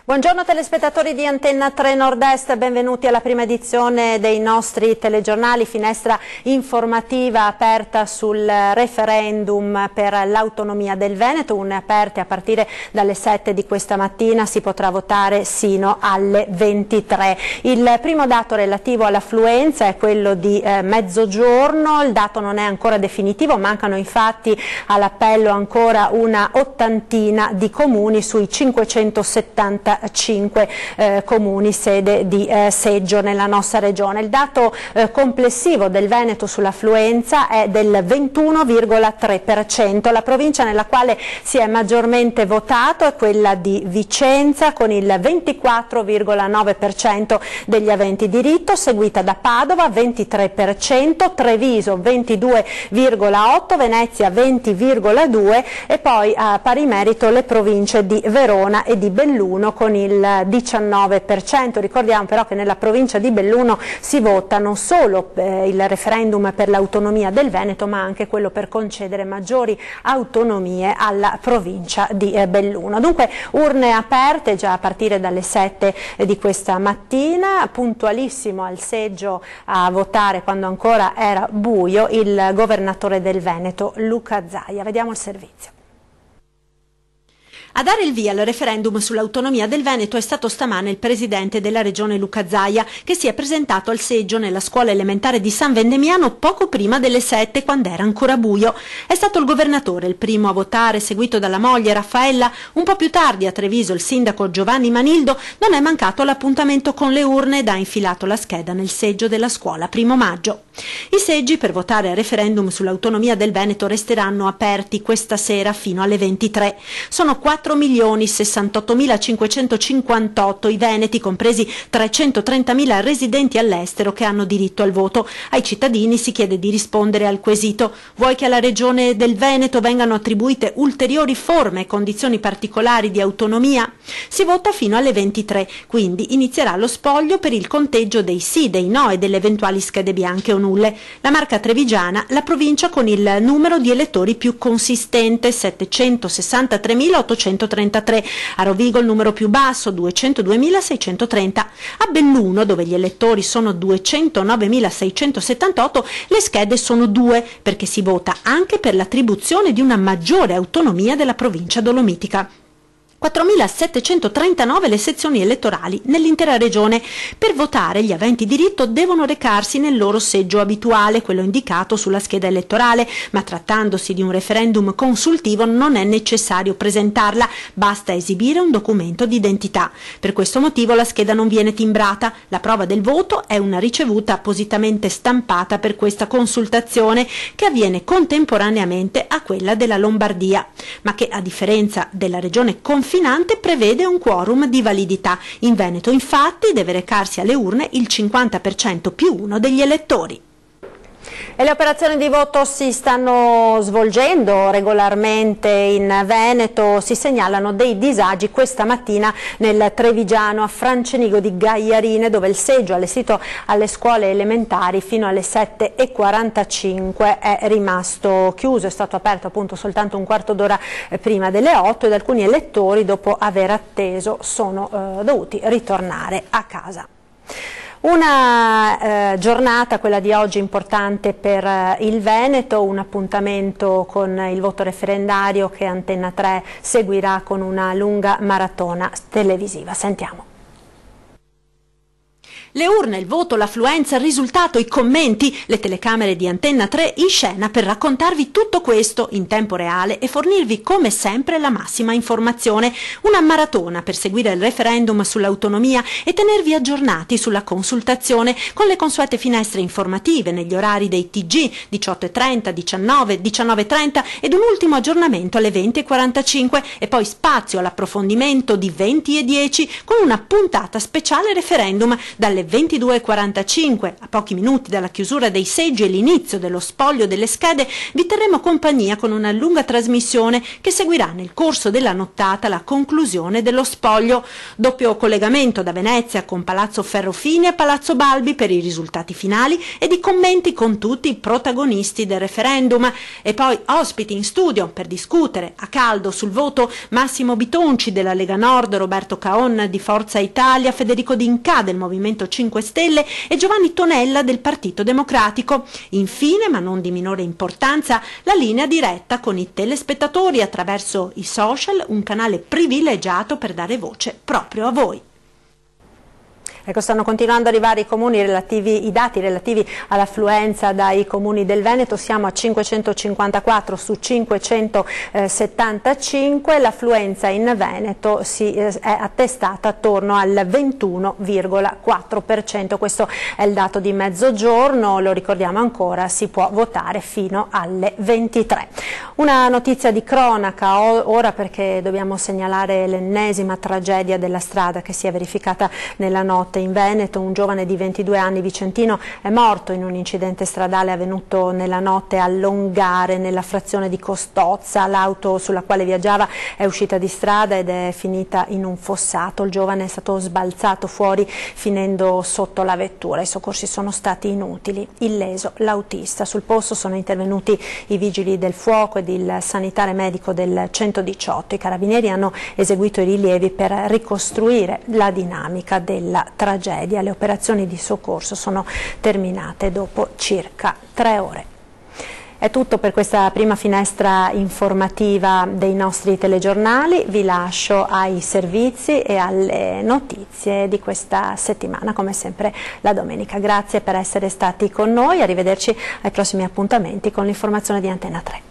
Buongiorno telespettatori di Antenna 3 Nord-Est, benvenuti alla prima edizione dei nostri telegiornali, finestra informativa aperta sul referendum per l'autonomia del Veneto, une aperte a partire dalle 7 di questa mattina, si potrà votare sino alle 23. Il primo dato relativo all'affluenza è quello di mezzogiorno, il dato non è ancora definitivo, mancano infatti all'appello ancora una ottantina di comuni sui 575 comuni sede di seggio nella nostra regione. Il dato complessivo del Veneto sull'affluenza è del 21,3%. La provincia nella quale si è maggiormente votato è quella di Vicenza con il 24,9% degli aventi diritto, seguita da Padova 23%, Treviso 22,8%, Venezia 20,2% e poi a pari merito le province di Verona e di Belluno con il 19%. Ricordiamo però che nella provincia di Belluno si vota non solo il referendum per l'autonomia del Veneto, ma anche quello per concedere maggiori autonomie alla provincia di Belluno. Dunque urne aperte già a partire dalle 7 di questa mattina, puntualissimo al seggio a votare quando ancora era buio il governatore del Veneto Luca Zaia. Vediamo il servizio. A dare il via al referendum sull'autonomia del Veneto è stato stamane il presidente della regione Luca Zaia, che si è presentato al seggio nella scuola elementare di San Vendemiano poco prima delle 7, quando era ancora buio. È stato il governatore il primo a votare, seguito dalla moglie Raffaella. Un po' più tardi a Treviso il sindaco Giovanni Manildo. Non è mancato l'appuntamento con le urne ed ha infilato la scheda nel seggio della scuola 1° maggio. I seggi per votare al referendum sull'autonomia del Veneto resteranno aperti questa sera fino alle 23. Sono 4.068.558 i veneti, compresi 330.000 residenti all'estero che hanno diritto al voto. Ai cittadini si chiede di rispondere al quesito: vuoi che alla regione del Veneto vengano attribuite ulteriori forme e condizioni particolari di autonomia? Si vota fino alle 23, quindi inizierà lo spoglio per il conteggio dei sì, dei no e delle eventuali schede bianche o nulle. La Marca trevigiana, la provincia con il numero di elettori più consistente, 763.833, a Rovigo il numero più basso, 202.630, a Belluno, dove gli elettori sono 209.678, le schede sono 2, perché si vota anche per l'attribuzione di una maggiore autonomia della provincia dolomitica. 4.739 le sezioni elettorali nell'intera regione. Per votare gli aventi diritto devono recarsi nel loro seggio abituale, quello indicato sulla scheda elettorale, ma trattandosi di un referendum consultivo non è necessario presentarla, basta esibire un documento di identità. Per questo motivo la scheda non viene timbrata. La prova del voto è una ricevuta appositamente stampata per questa consultazione, che avviene contemporaneamente a quella della Lombardia, ma che a differenza della regione confinante prevede un quorum di validità. In Veneto infatti deve recarsi alle urne il 50% più 1 degli elettori. E le operazioni di voto si stanno svolgendo regolarmente in Veneto. Si segnalano dei disagi questa mattina nel Trevigiano, a Francenigo di Gaiarine, dove il seggio allestito alle scuole elementari fino alle 7:45 è rimasto chiuso. È stato aperto appunto soltanto un quarto d'ora prima delle 8 ed alcuni elettori, dopo aver atteso, sono dovuti ritornare a casa. Una giornata, quella di oggi, importante per il Veneto, un appuntamento con il voto referendario che Antenna 3 seguirà con una lunga maratona televisiva. Sentiamo. Le urne, il voto, l'affluenza, il risultato, i commenti, le telecamere di Antenna 3 in scena per raccontarvi tutto questo in tempo reale e fornirvi come sempre la massima informazione. Una maratona per seguire il referendum sull'autonomia e tenervi aggiornati sulla consultazione, con le consuete finestre informative negli orari dei TG 18:30, 19, 19:30 ed un ultimo aggiornamento alle 20:45 e poi spazio all'approfondimento di 20:10 con una puntata speciale referendum dalle alle 22:45, a pochi minuti dalla chiusura dei seggi e l'inizio dello spoglio delle schede, vi terremo compagnia con una lunga trasmissione che seguirà nel corso della nottata la conclusione dello spoglio. Doppio collegamento da Venezia con Palazzo Ferrofini e Palazzo Balbi per i risultati finali e di commenti con tutti i protagonisti del referendum, e poi ospiti in studio per discutere a caldo sul voto Massimo Bitonci della Lega Nord, Roberto Caon di Forza Italia, Federico D'Inca del Movimento 5 Stelle e Giovanni Tonella del Partito Democratico. Infine, ma non di minore importanza, la linea diretta con i telespettatori attraverso i social, un canale privilegiato per dare voce proprio a voi. Ecco, stanno continuando ad arrivare i dati relativi all'affluenza dai comuni del Veneto. Siamo a 554 su 575, l'affluenza in Veneto è attestata attorno al 21,4%, questo è il dato di mezzogiorno, lo ricordiamo ancora, si può votare fino alle 23. Una notizia di cronaca ora, perché dobbiamo segnalare l'ennesima tragedia della strada che si è verificata nella notte in Veneto. Un giovane di 22 anni vicentino è morto in un incidente stradale avvenuto nella notte a Longare, nella frazione di Costozza. L'auto sulla quale viaggiava è uscita di strada ed è finita in un fossato. Il giovane è stato sbalzato fuori finendo sotto la vettura. I soccorsi sono stati inutili. Illeso l'autista. Sul posto sono intervenuti i vigili del fuoco ed il sanitario medico del 118. I carabinieri hanno eseguito i rilievi per ricostruire la dinamica della tragedia. Le operazioni di soccorso sono terminate dopo circa 3 ore. È tutto per questa prima finestra informativa dei nostri telegiornali. Vi lascio ai servizi e alle notizie di questa settimana, come sempre la domenica. Grazie per essere stati con noi, arrivederci ai prossimi appuntamenti con l'informazione di Antena 3.